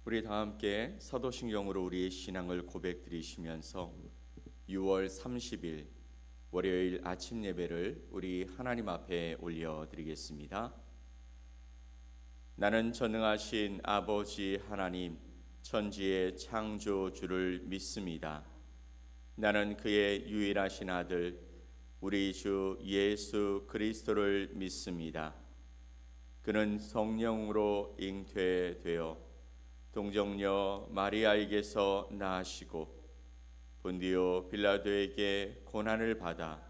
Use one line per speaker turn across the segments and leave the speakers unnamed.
우리 다 함께 사도신경으로 우리의 신앙을 고백드리시면서 6월 30일 월요일 아침 예배를 우리 하나님 앞에 올려드리겠습니다. 나는 전능하신 아버지 하나님 천지의 창조주를 믿습니다. 나는 그의 유일하신 아들 우리 주 예수 그리스도를 믿습니다. 그는 성령으로 잉태되어 동정녀 마리아에게서 나시고 본디오 빌라도에게 고난을 받아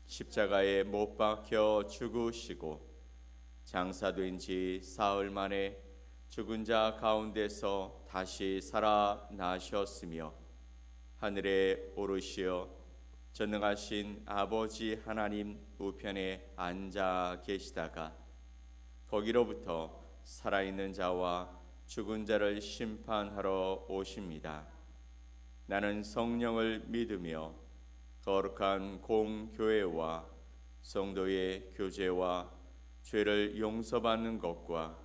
십자가에 못 박혀 죽으시고 장사된 지 사흘 만에 죽은 자 가운데서 다시 살아나셨으며 하늘에 오르시어 전능하신 아버지 하나님 우편에 앉아 계시다가 거기로부터 살아있는 자와 죽은 자를 심판하러 오십니다. 나는 성령을 믿으며 거룩한 공교회와 성도의 교제와 죄를 용서받는 것과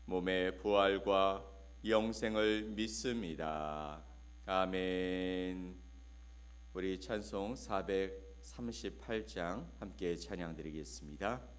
몸의 부활과 영생을 믿습니다. 아멘. 우리 찬송 438장 함께 찬양드리겠습니다.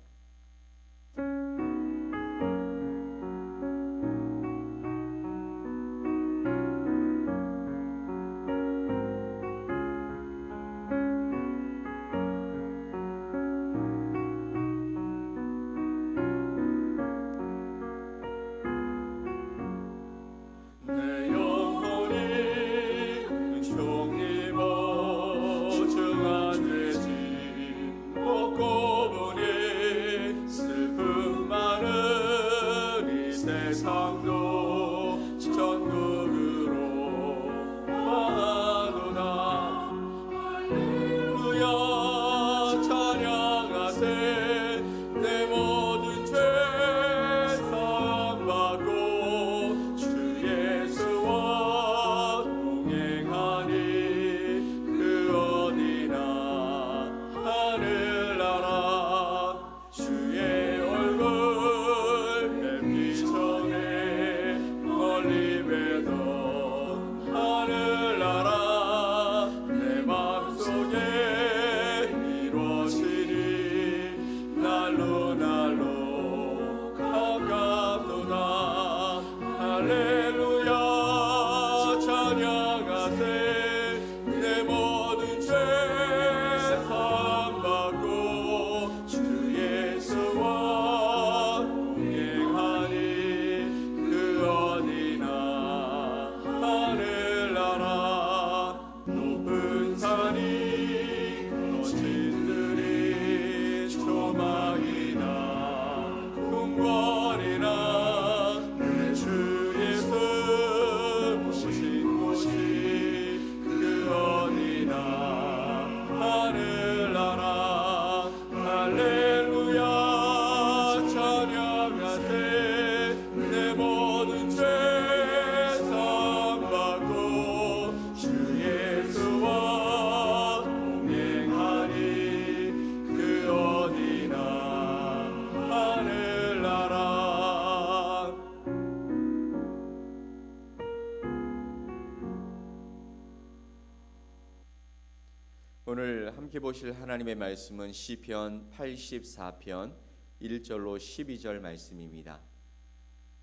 오늘 함께 보실 하나님의 말씀은 시편 84편 1절로 12절 말씀입니다.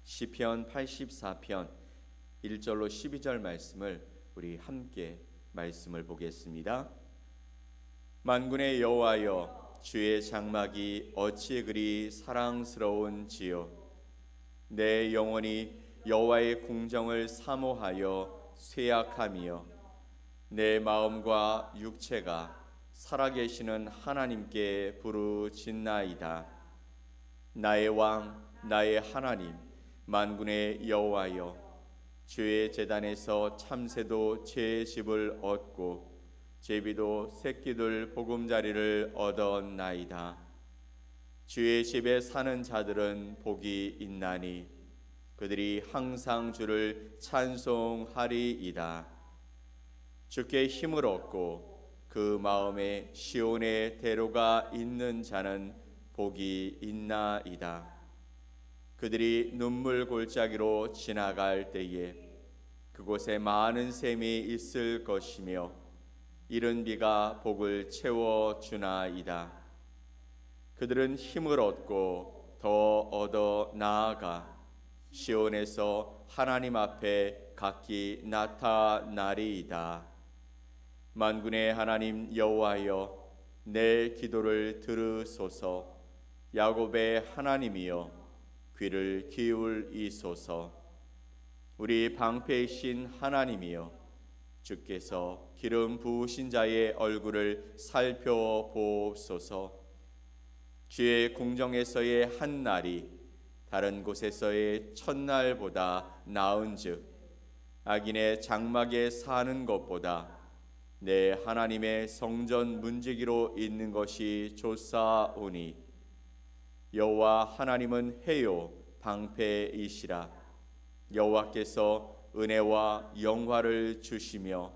시편 84편 1절로 12절 말씀을 우리 함께 말씀을 보겠습니다. 만군의 여호와여 주의 장막이 어찌 그리 사랑스러운지요. 내 영혼이 여호와의 궁정을 사모하여 쇠약하며 내 마음과 육체가 살아계시는 하나님께 부르짖나이다. 나의 왕 나의 하나님 만군의 여호와여 주의 제단에서 참새도 제 집을 얻고 제비도 새끼들 보금자리를 얻었나이다. 주의 집에 사는 자들은 복이 있나니 그들이 항상 주를 찬송하리이다. 주께 힘을 얻고 그 마음에 시온의 대로가 있는 자는 복이 있나이다. 그들이 눈물 골짜기로 지나갈 때에 그곳에 많은 샘이 있을 것이며 이른 비가 복을 채워 주나이다. 그들은 힘을 얻고 더 얻어 나아가 시온에서 하나님 앞에 각기 나타나리이다. 만군의 하나님 여호와여, 내 기도를 들으소서. 야곱의 하나님이여, 귀를 기울이소서. 우리 방패이신 하나님이여, 주께서 기름 부으신 자의 얼굴을 살펴보소서. 주의 궁정에서의 한 날이 다른 곳에서의 첫날보다 나은즉 악인의 장막에 사는 것보다 내 하나님의 성전 문지기로 있는 것이 좋사오니 여호와 하나님은 해요 방패이시라. 여호와께서 은혜와 영화를 주시며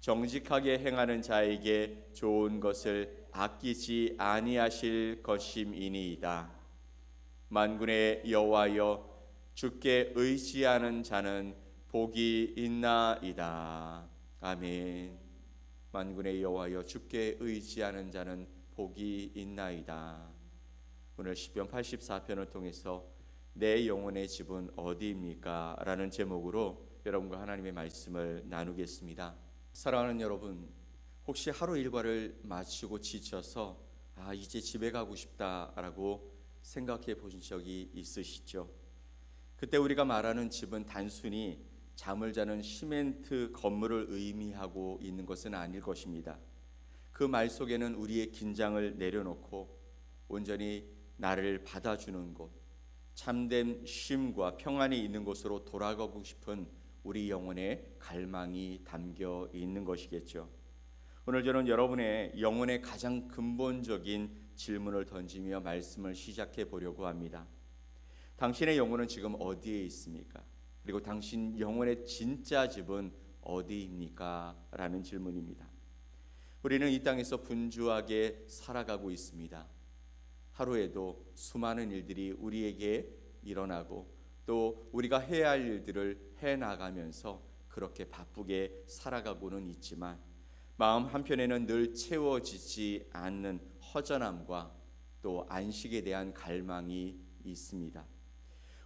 정직하게 행하는 자에게 좋은 것을 아끼지 아니하실 것임이니이다. 만군의 여호와여, 주께 의지하는 자는 복이 있나이다. 아멘. 만군의 여호와여, 주께 의지하는 자는 복이 있나이다. 오늘 시편 84편을 통해서 내 영혼의 집은 어디입니까? 라는 제목으로 여러분과 하나님의 말씀을 나누겠습니다. 사랑하는 여러분, 혹시 하루 일과를 마치고 지쳐서 이제 집에 가고 싶다라고 생각해 보신 적이 있으시죠? 그때 우리가 말하는 집은 단순히 잠을 자는 시멘트 건물을 의미하고 있는 것은 아닐 것입니다. 그 말 속에는 우리의 긴장을 내려놓고 온전히 나를 받아주는 곳, 참된 쉼과 평안이 있는 곳으로 돌아가고 싶은 우리 영혼의 갈망이 담겨 있는 것이겠죠. 오늘 저는 여러분의 영혼의 가장 근본적인 질문을 던지며 말씀을 시작해 보려고 합니다. 당신의 영혼은 지금 어디에 있습니까? 그리고 당신 영혼의 진짜 집은 어디입니까? 라는 질문입니다. 우리는 이 땅에서 분주하게 살아가고 있습니다. 하루에도 수많은 일들이 우리에게 일어나고 또 우리가 해야 할 일들을 해나가면서 그렇게 바쁘게 살아가고는 있지만 마음 한편에는 늘 채워지지 않는 허전함과 또 안식에 대한 갈망이 있습니다.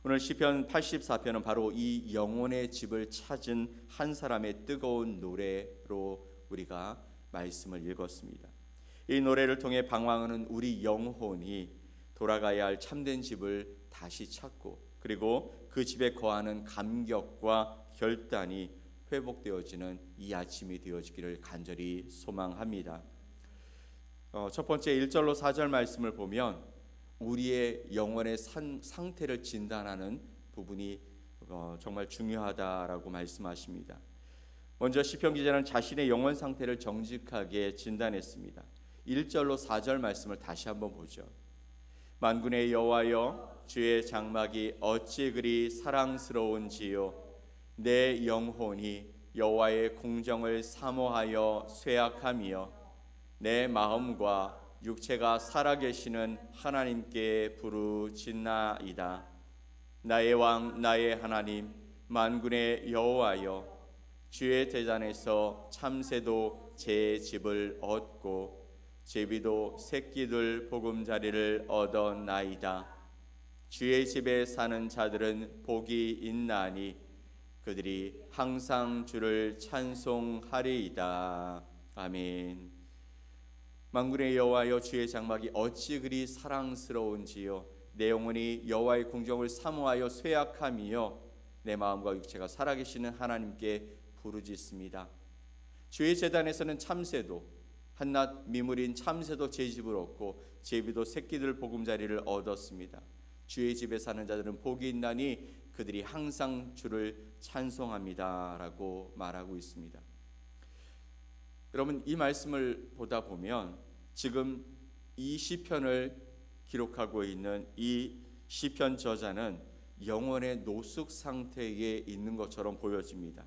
오늘 시편 84편은 바로 이 영혼의 집을 찾은 한 사람의 뜨거운 노래로 우리가 말씀을 읽었습니다. 이 노래를 통해 방황하는 우리 영혼이 돌아가야 할 참된 집을 다시 찾고 그리고 그 집에 거하는 감격과 결단이 회복되어지는 이 아침이 되어지기를 간절히 소망합니다. 첫 번째 1절로 4절 말씀을 보면 우리의 영혼의 상태를 진단하는 부분이 정말 중요하다라고 말씀하십니다. 먼저 시편 기자는 자신의 영혼 상태를 정직하게 진단했습니다. 1절로 4절 말씀을 다시 한번 보죠. 만군의 여호와여, 주의 장막이 어찌 그리 사랑스러운지요. 내 영혼이 여호와의 궁정을 사모하여 쇠약하며 내 마음과 육체가 살아계시는 하나님께 부르짖나이다. 나의 왕 나의 하나님 만군의 여호와여, 주의 대전에서 참새도 제 집을 얻고 제비도 새끼들 보금자리를 얻어나이다. 주의 집에 사는 자들은 복이 있나니 그들이 항상 주를 찬송하리이다. 아멘. 만군의 여호와여, 주의 장막이 어찌 그리 사랑스러운지요. 내 영혼이 여호와의 궁정을 사모하여 쇠약하며 내 마음과 육체가 살아계시는 하나님께 부르짖습니다. 주의 제단에서는 참새도 한낱 미물인 참새도 제 집을 얻고 제비도 새끼들 보금자리를 얻었습니다. 주의 집에 사는 자들은 복이 있나니 그들이 항상 주를 찬송합니다 라고 말하고 있습니다. 여러분, 이 말씀을 보다 보면 지금 이 시편을 기록하고 있는 이 시편 저자는 영혼의 노숙 상태에 있는 것처럼 보여집니다.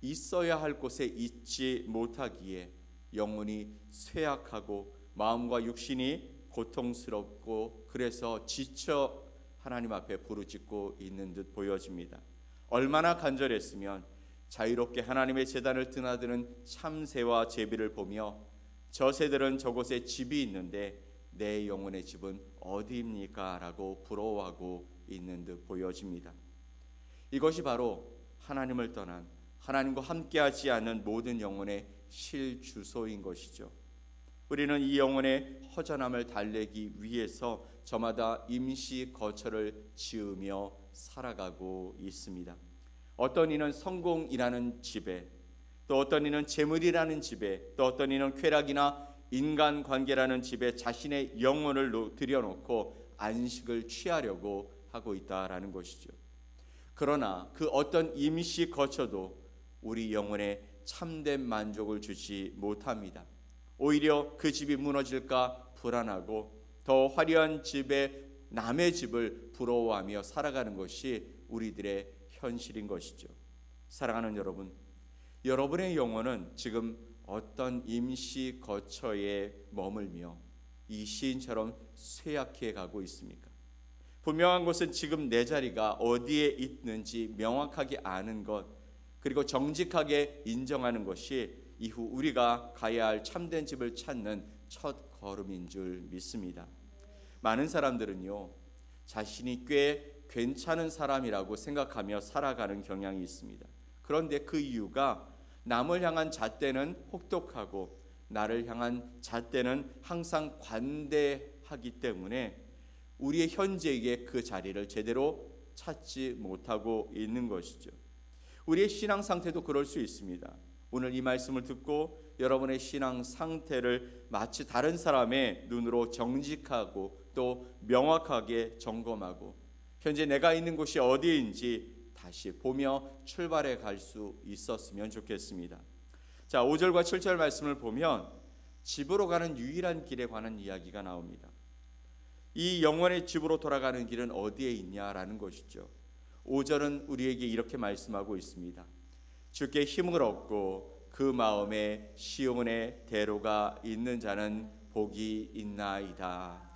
있어야 할 곳에 있지 못하기에 영혼이 쇠약하고 마음과 육신이 고통스럽고 그래서 지쳐 하나님 앞에 부르짖고 있는 듯 보여집니다. 얼마나 간절했으면 자유롭게 하나님의 제단을 드나드는 참새와 제비를 보며 저 새들은 저곳에 집이 있는데 내 영혼의 집은 어디입니까? 라고 부러워하고 있는 듯 보여집니다. 이것이 바로 하나님을 떠난, 하나님과 함께하지 않는 모든 영혼의 실주소인 것이죠. 우리는 이 영혼의 허전함을 달래기 위해서 저마다 임시 거처를 지으며 살아가고 있습니다. 어떤 이는 성공이라는 집에, 또 어떤 이는 재물이라는 집에, 또 어떤 이는 쾌락이나 인간관계라는 집에 자신의 영혼을 들여놓고 안식을 취하려고 하고 있다라는 것이죠. 그러나 그 어떤 임시 거처도 우리 영혼에 참된 만족을 주지 못합니다. 오히려 그 집이 무너질까 불안하고 더 화려한 집에 남의 집을 부러워하며 살아가는 것이 우리들의 현실인 것이죠. 사랑하는 여러분, 여러분의 영혼은 지금 어떤 임시 거처에 머물며 이 시인처럼 쇠약해 가고 있습니까? 분명한 것은 지금 내 자리가 어디에 있는지 명확하게 아는 것, 그리고 정직하게 인정하는 것이 이후 우리가 가야 할 참된 집을 찾는 첫 걸음인 줄 믿습니다. 많은 사람들은요, 자신이 꽤 괜찮은 사람이라고 생각하며 살아가는 경향이 있습니다. 그런데 그 이유가 남을 향한 잣대는 혹독하고 나를 향한 잣대는 항상 관대하기 때문에 우리의 현재의 그 자리를 제대로 찾지 못하고 있는 것이죠. 우리의 신앙 상태도 그럴 수 있습니다. 오늘 이 말씀을 듣고 여러분의 신앙 상태를 마치 다른 사람의 눈으로 정직하고 또 명확하게 점검하고 현재 내가 있는 곳이 어디인지 다시 보며 출발해 갈 수 있었으면 좋겠습니다. 자, 5절과 7절 말씀을 보면 집으로 가는 유일한 길에 관한 이야기가 나옵니다. 이 영원의 집으로 돌아가는 길은 어디에 있냐라는 것이죠. 5절은 우리에게 이렇게 말씀하고 있습니다. 주께 힘을 얻고 그 마음에 시온의 대로가 있는 자는 복이 있나이다.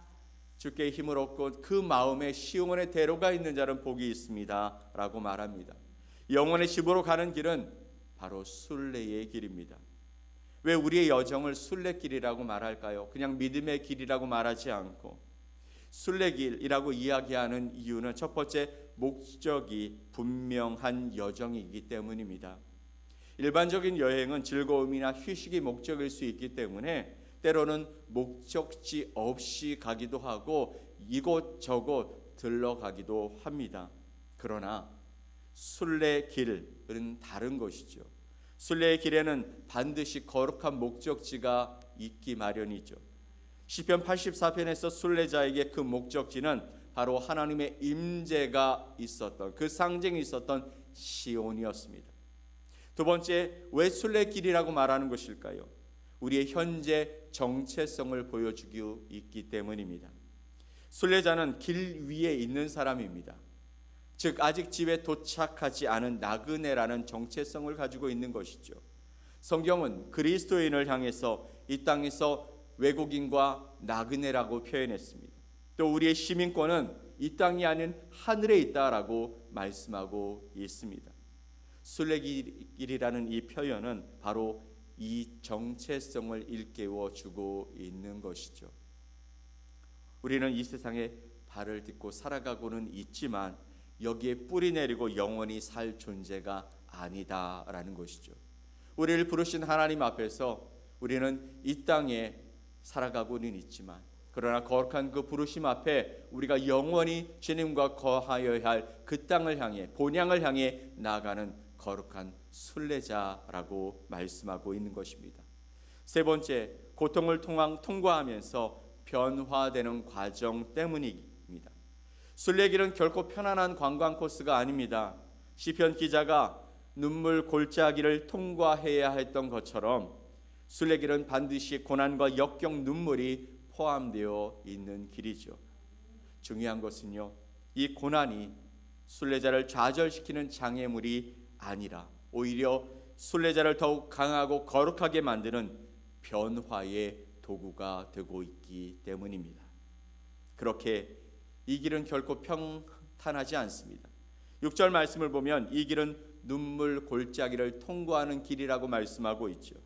주께 힘을 얻고 그 마음에 시온의 대로가 있는 자는 복이 있습니다 라고 말합니다. 영원의 집으로 가는 길은 바로 순례의 길입니다. 왜 우리의 여정을 순례길이라고 말할까요? 그냥 믿음의 길이라고 말하지 않고 순례길이라고 이야기하는 이유는 첫 번째, 목적이 분명한 여정이기 때문입니다. 일반적인 여행은 즐거움이나 휴식이 목적일 수 있기 때문에 때로는 목적지 없이 가기도 하고 이곳저곳 들러가기도 합니다. 그러나 순례길은 다른 것이죠. 순례의 길에는 반드시 거룩한 목적지가 있기 마련이죠. 시편 84편에서 순례자에게 그 목적지는 바로 하나님의 임재가 있었던, 그 상징이 있었던 시온이었습니다. 두 번째, 왜 순례길이라고 말하는 것일까요? 우리의 현재 정체성을 보여주기 있기 때문입니다. 순례자는 길 위에 있는 사람입니다. 즉 아직 집에 도착하지 않은 나그네라는 정체성을 가지고 있는 것이죠. 성경은 그리스도인을 향해서 이 땅에서 외국인과 나그네라고 표현했습니다. 또 우리의 시민권은 이 땅이 아닌 하늘에 있다라고 말씀하고 있습니다. 순례길이라는 이 표현은 바로 이 정체성을 일깨워 주고 있는 것이죠. 우리는 이 세상에 발을 딛고 살아가고는 있지만 여기에 뿌리 내리고 영원히 살 존재가 아니다라는 것이죠. 우리를 부르신 하나님 앞에서 우리는 이 땅에 살아가고는 있지만 그러나 거룩한 그 부르심 앞에 우리가 영원히 주님과 거하여야 할 그 땅을 향해, 본향을 향해 나아가는 거룩한 순례자라고 말씀하고 있는 것입니다. 세 번째, 고통을 통과하면서 변화되는 과정 때문입니다. 순례길은 결코 편안한 관광 코스가 아닙니다. 시편 기자가 눈물 골짜기를 통과해야 했던 것처럼 순례길은 반드시 고난과 역경, 눈물이 포함되어 있는 길이죠. 중요한 것은요, 이 고난이 순례자를 좌절시키는 장애물이 아니라 오히려 순례자를 더욱 강하고 거룩하게 만드는 변화의 도구가 되고 있기 때문입니다. 그렇게 이 길은 결코 평탄하지 않습니다. 6절 말씀을 보면 이 길은 눈물 골짜기를 통과하는 길이라고 말씀하고 있죠.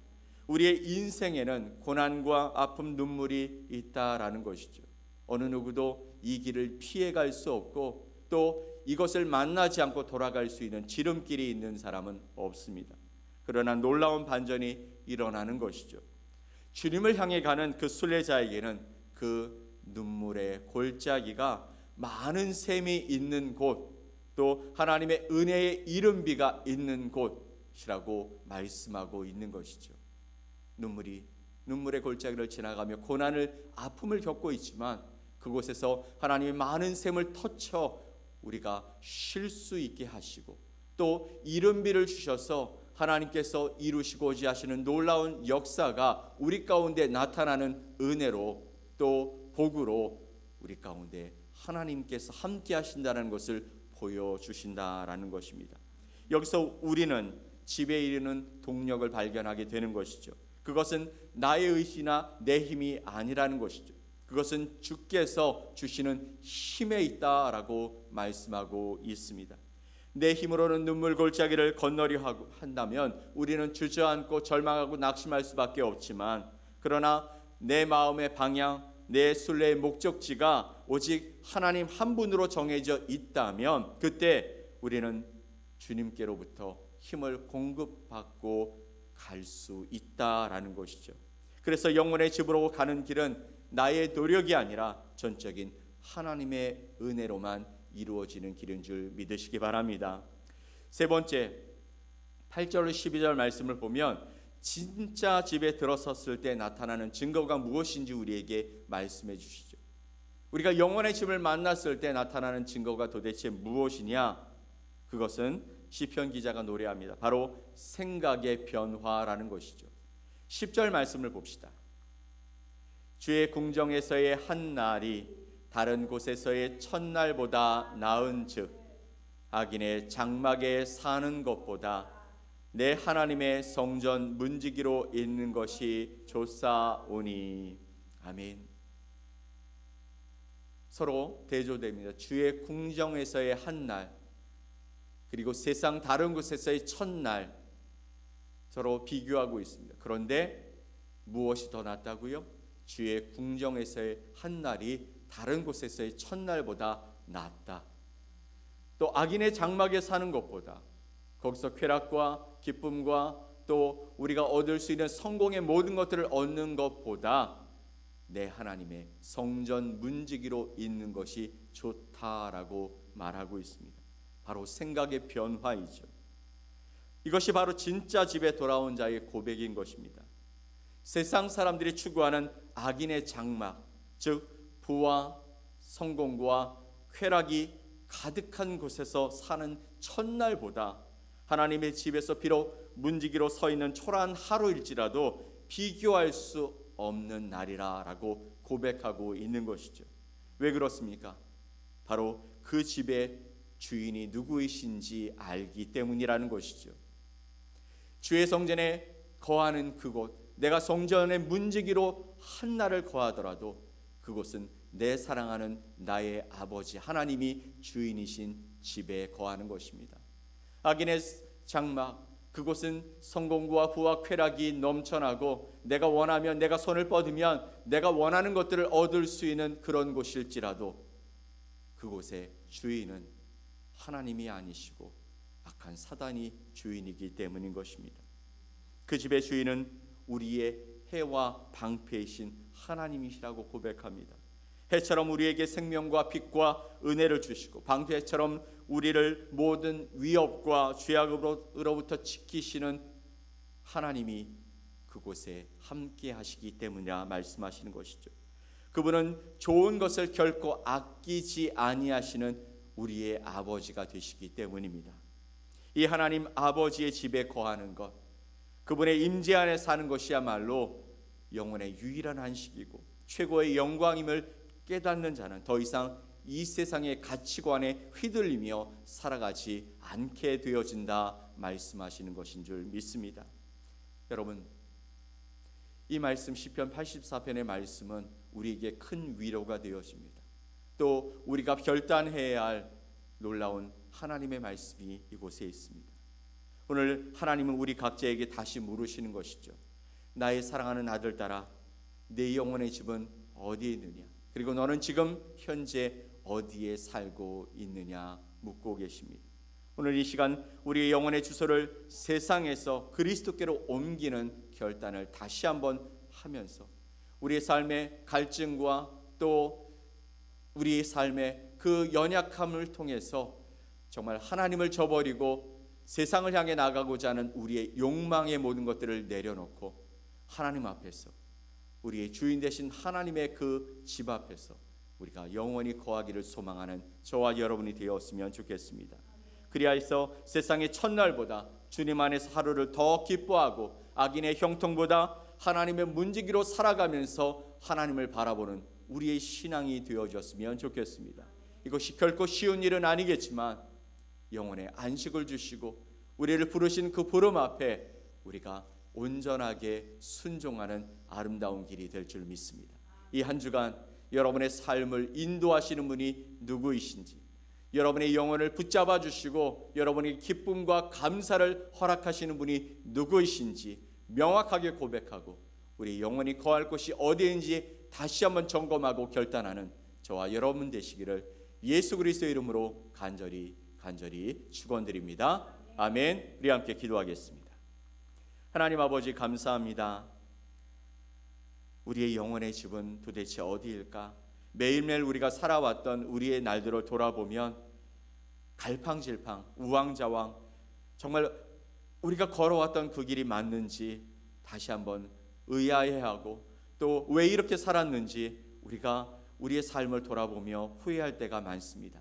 우리의 인생에는 고난과 아픔, 눈물이 있다라는 것이죠. 어느 누구도 이 길을 피해갈 수 없고 또 이것을 만나지 않고 돌아갈 수 있는 지름길이 있는 사람은 없습니다. 그러나 놀라운 반전이 일어나는 것이죠. 주님을 향해 가는 그 순례자에게는 그 눈물의 골짜기가 많은 샘이 있는 곳, 또 하나님의 은혜의 이른비가 있는 곳이라고 말씀하고 있는 것이죠. 눈물의 골짜기를 지나가며 고난을, 아픔을 겪고 있지만 그곳에서 하나님의 많은 샘을 터쳐 우리가 쉴 수 있게 하시고 또 이른비를 주셔서 하나님께서 이루시고자 하시는 놀라운 역사가 우리 가운데 나타나는 은혜로 또 복으로 우리 가운데 하나님께서 함께 하신다는 것을 보여주신다라는 것입니다. 여기서 우리는 집에 이르는 동력을 발견하게 되는 것이죠. 그것은 나의 의지나 내 힘이 아니라는 것이죠. 그것은 주께서 주시는 힘에 있다라고 말씀하고 있습니다. 내 힘으로는 눈물 골짜기를 건너려 한다면 우리는 주저앉고 절망하고 낙심할 수밖에 없지만, 그러나 내 마음의 방향, 내 순례의 목적지가 오직 하나님 한 분으로 정해져 있다면 그때 우리는 주님께로부터 힘을 공급받고 갈 수 있다라는 것이죠. 그래서 영혼의 집으로 가는 길은 나의 노력이 아니라 전적인 하나님의 은혜로만 이루어지는 길인 줄 믿으시기 바랍니다. 세 번째, 8절 12절 말씀을 보면 진짜 집에 들어섰을 때 나타나는 증거가 무엇인지 우리에게 말씀해 주시죠. 우리가 영혼의 집을 만났을 때 나타나는 증거가 도대체 무엇이냐? 그것은 시편 기자가 노래합니다. 바로 생각의 변화라는 것이죠. 10절 말씀을 봅시다. 주의 궁정에서의 한 날이 다른 곳에서의 첫날보다 나은즉 악인의 장막에 사는 것보다 내 하나님의 성전 문지기로 있는 것이 좋사오니. 아멘. 서로 대조됩니다. 주의 궁정에서의 한 날, 그리고 세상 다른 곳에서의 첫날, 서로 비교하고 있습니다. 그런데 무엇이 더 낫다고요? 주의 궁정에서의 한 날이 다른 곳에서의 첫날보다 낫다. 또 악인의 장막에 사는 것보다, 거기서 쾌락과 기쁨과 또 우리가 얻을 수 있는 성공의 모든 것들을 얻는 것보다 내 하나님의 성전 문지기로 있는 것이 좋다라고 말하고 있습니다. 바로 생각의 변화이죠. 이것이 바로 진짜 집에 돌아온 자의 고백인 것입니다. 세상 사람들이 추구하는 악인의 장막, 즉 부와 성공과 쾌락이 가득한 곳에서 사는 첫날보다 하나님의 집에서 비록 문지기로 서 있는 초라한 하루일지라도 비교할 수 없는 날이라고 고백하고 있는 것이죠. 왜 그렇습니까? 바로 그 집의 주인이 누구이신지 알기 때문이라는 것이죠. 주의 성전에 거하는 그곳, 내가 성전의 문지기로 한 날을 거하더라도 그곳은 내 사랑하는 나의 아버지 하나님이 주인이신 집에 거하는 것입니다. 악인의 장막, 그곳은 성공과 부와 쾌락이 넘쳐나고 내가 원하면, 내가 손을 뻗으면 내가 원하는 것들을 얻을 수 있는 그런 곳일지라도 그곳의 주인은 하나님이 아니시고 악한 사단이 주인이기 때문인 것입니다. 그 집의 주인은 우리의 해와 방패이신 하나님이시라고 고백합니다. 해처럼 우리에게 생명과 빛과 은혜를 주시고 방패처럼 우리를 모든 위협과 죄악으로부터 지키시는 하나님이 그곳에 함께 하시기 때문이라 말씀하시는 것이죠. 그분은 좋은 것을 결코 아끼지 아니하시는 우리의 아버지가 되시기 때문입니다. 이 하나님 아버지의 집에 거하는 것, 그분의 임재 안에 사는 것이야말로 영혼의 유일한 안식이고 최고의 영광임을 깨닫는 자는 더 이상 이 세상의 가치관에 휘둘리며 살아가지 않게 되어진다 말씀하시는 것인 줄 믿습니다. 여러분, 이 말씀 시편 84편의 말씀은 우리에게 큰 위로가 되어집니다. 또 우리가 결단해야 할 놀라운 하나님의 말씀이 이곳에 있습니다. 오늘 하나님은 우리 각자에게 다시 물으시는 것이죠. 나의 사랑하는 아들 딸아, 내 영혼의 집은 어디에 있느냐? 그리고 너는 지금 현재 어디에 살고 있느냐 묻고 계십니다. 오늘 이 시간 우리의 영혼의 주소를 세상에서 그리스도께로 옮기는 결단을 다시 한번 하면서 우리의 삶의 갈증과 또 우리의 삶의 그 연약함을 통해서 정말 하나님을 저버리고 세상을 향해 나가고자 하는 우리의 욕망의 모든 것들을 내려놓고 하나님 앞에서 우리의 주인 되신 하나님의 그 집 앞에서 우리가 영원히 거하기를 소망하는 저와 여러분이 되었으면 좋겠습니다. 그리하여서 세상의 첫날보다 주님 안에서 하루를 더 기뻐하고 악인의 형통보다 하나님의 문지기로 살아가면서 하나님을 바라보는 우리의 신앙이 되어졌으면 좋겠습니다. 이것이 결코 쉬운 일은 아니겠지만 영혼의 안식을 주시고 우리를 부르신 그 부름 앞에 우리가 온전하게 순종하는 아름다운 길이 될 줄 믿습니다. 이 한 주간 여러분의 삶을 인도하시는 분이 누구이신지, 여러분의 영혼을 붙잡아 주시고 여러분의 기쁨과 감사를 허락하시는 분이 누구이신지 명확하게 고백하고 우리 영혼이 거할 곳이 어디인지 다시 한번 점검하고 결단하는 저와 여러분 되시기를 예수 그리스도의 이름으로 간절히 축원드립니다. 아멘. 우리 함께 기도하겠습니다. 하나님 아버지 감사합니다. 우리의 영혼의 집은 도대체 어디일까? 매일매일 우리가 살아왔던 우리의 날들을 돌아보면 갈팡질팡, 우왕좌왕, 정말 우리가 걸어왔던 그 길이 맞는지 다시 한번 의아해하고 또 왜 이렇게 살았는지 우리가 우리의 삶을 돌아보며 후회할 때가 많습니다.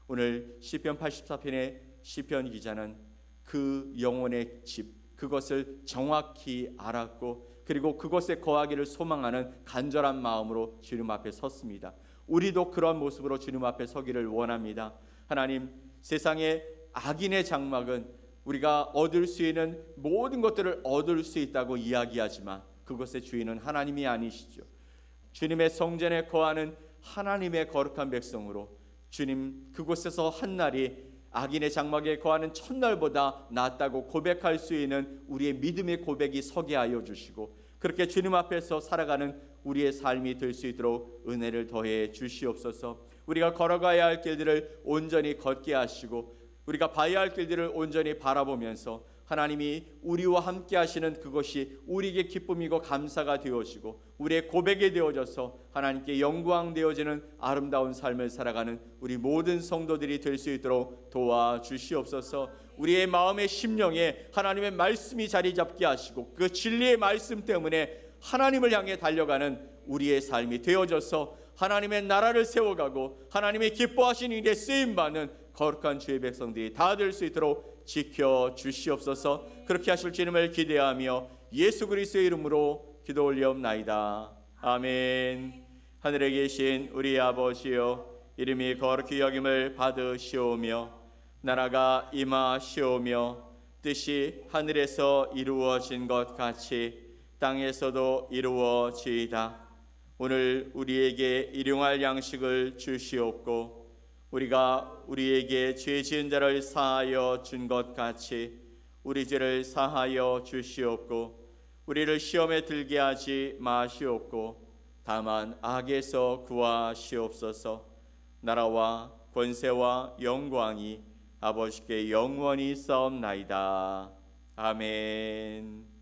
오늘 시편 84편의 시편 기자는 그 영혼의 집, 그것을 정확히 알았고 그리고 그것에 거하기를 소망하는 간절한 마음으로 주님 앞에 섰습니다. 우리도 그런 모습으로 주님 앞에 서기를 원합니다. 하나님, 세상의 악인의 장막은 우리가 얻을 수 있는 모든 것들을 얻을 수 있다고 이야기하지만 그것의 주인은 하나님이 아니시죠. 주님의 성전에 거하는 하나님의 거룩한 백성으로 주님 그곳에서 한 날이 악인의 장막에 거하는 첫날보다 낫다고 고백할 수 있는 우리의 믿음의 고백이 서게 하여 주시고 그렇게 주님 앞에서 살아가는 우리의 삶이 될 수 있도록 은혜를 더해 주시옵소서. 우리가 걸어가야 할 길들을 온전히 걷게 하시고 우리가 봐야 할 길들을 온전히 바라보면서 하나님이 우리와 함께 하시는 그것이 우리에게 기쁨이고 감사가 되어지고 우리의 고백이 되어져서 하나님께 영광 되어지는 아름다운 삶을 살아가는 우리 모든 성도들이 될 수 있도록 도와주시옵소서. 우리의 마음의 심령에 하나님의 말씀이 자리 잡게 하시고 그 진리의 말씀 때문에 하나님을 향해 달려가는 우리의 삶이 되어져서 하나님의 나라를 세워가고 하나님의 기뻐하신 일에 쓰임받는 거룩한 주의 백성들이 다 될 수 있도록 지켜주시옵소서. 그렇게 하실 주님을 기대하며 예수 그리스도의 이름으로 기도 올리옵나이다. 아멘. 하늘에 계신 우리 아버지여, 이름이 거룩히 여김을 받으시오며 나라가 임하시오며 뜻이 하늘에서 이루어진 것 같이 땅에서도 이루어지이다. 오늘 우리에게 일용할 양식을 주시옵고 우리가 우리에게 죄 지은 자를 사하여 준 것 같이 우리 죄를 사하여 주시옵고 우리를 시험에 들게 하지 마시옵고 다만 악에서 구하시옵소서. 나라와 권세와 영광이 아버지께 영원히 있사옵나이다. 아멘.